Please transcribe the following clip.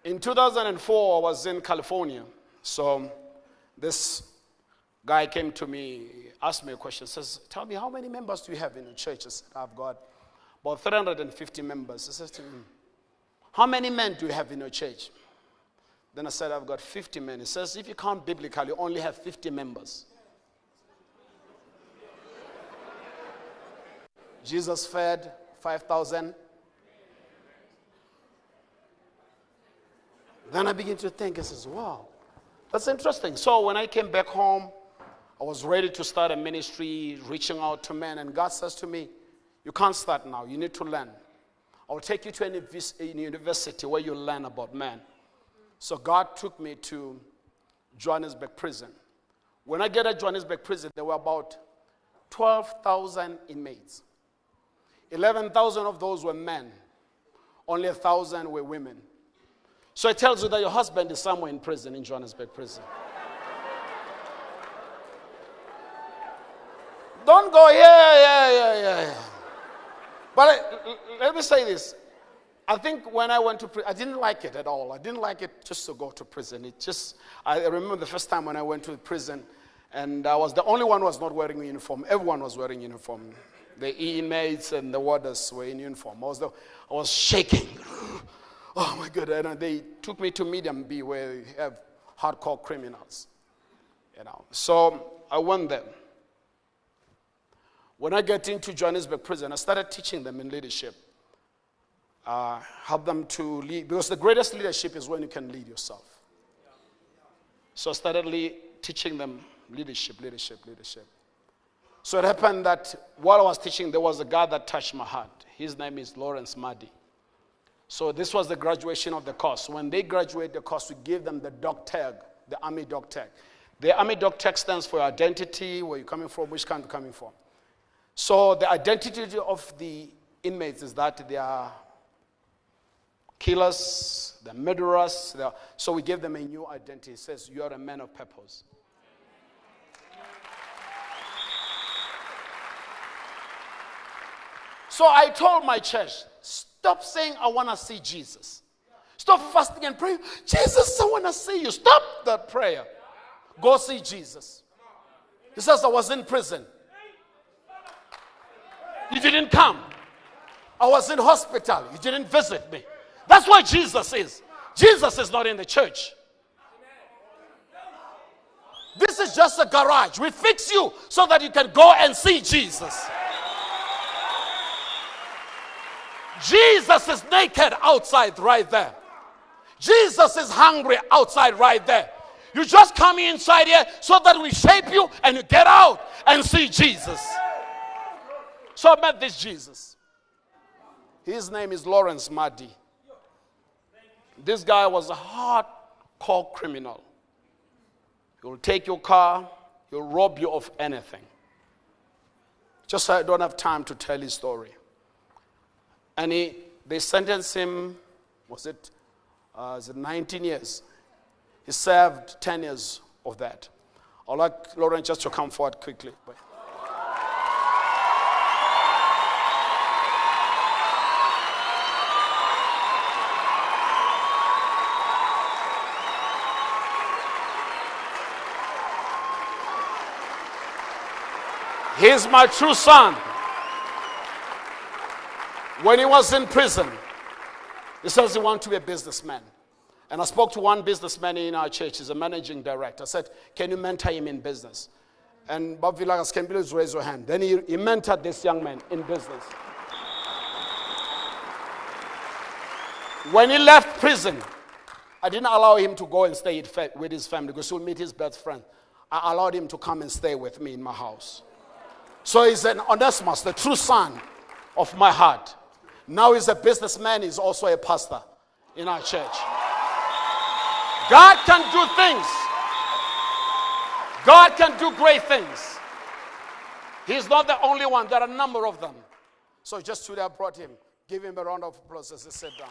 In 2004, I was in California. So this guy came to me, asked me a question, says, tell me, how many members do you have in the church? I said, I've got about 350 members. He says to me, how many men do you have in your church? Then I said, I've got 50 men. He says, if you count biblically, you only have 50 members. Jesus fed 5,000. Then I begin to think, I says, wow, that's interesting. So when I came back home, I was ready to start a ministry, reaching out to men. And God says to me, you can't start now. You need to learn. I'll take you to a university where you learn about men. So God took me to Johannesburg prison. When I get at Johannesburg prison, there were about 12,000 inmates. 11,000 of those were men. Only 1,000 were women. So it tells you that your husband is somewhere in prison, in Johannesburg prison. Don't go, yeah. But let me say this. I think when I went to prison, I didn't like it at all. I didn't like it just to go to prison. I remember the first time when I went to prison, and I was the only one who was not wearing a uniform. Everyone was wearing uniform. The inmates and the warders were in uniform. I was shaking. Oh my God, and they took me to Medium B where you have hardcore criminals. So I went there. When I get into Johannesburg prison, I started teaching them in leadership. Help them to lead, because the greatest leadership is when you can lead yourself. So I started teaching them leadership. So it happened that while I was teaching, there was a guy that touched my heart. His name is Lawrence Madi. So this was the graduation of the course. When they graduate the course, we give them the dog tag, the Army dog tag. The Army dog tag stands for identity, where you're coming from, which country you're coming from. So the identity of the inmates is that they are killers, they're murderers. So we give them a new identity. It says, you are a man of purpose. So I told my church, stop saying, I want to see Jesus. Stop fasting and praying. Jesus, I want to see you. Stop that prayer. Go see Jesus. He says, I was in prison. You didn't come. I was in hospital. You didn't visit me. That's where Jesus is. Jesus is not in the church. This is just a garage. We fix you so that you can go and see Jesus. Jesus is naked outside right there. Jesus is hungry outside right there. You just come inside here so that we shape you and you get out and see Jesus. So I met this Jesus. His name is Lawrence Madi. This guy was a hardcore criminal. He'll take your car. He'll rob you of anything. Just I don't have time to tell his story. And they sentenced him, was it 19 years? He served 10 years of that. I'd like Lawrence just to come forward quickly. He's my true son. When he was in prison, he says he wants to be a businessman. And I spoke to one businessman in our church. He's a managing director. I said, can you mentor him in business? And Bob Villagas, can you please raise your hand? Then he mentored this young man in business. When he left prison, I didn't allow him to go and stay with his family because he'll meet his best friend. I allowed him to come and stay with me in my house. So he's an Onesimus, the true son of my heart. Now he's a businessman. He's also a pastor in our church. God can do things. God can do great things. He's not the only one. There are a number of them. So just today I brought him. Give him a round of applause as he sat down.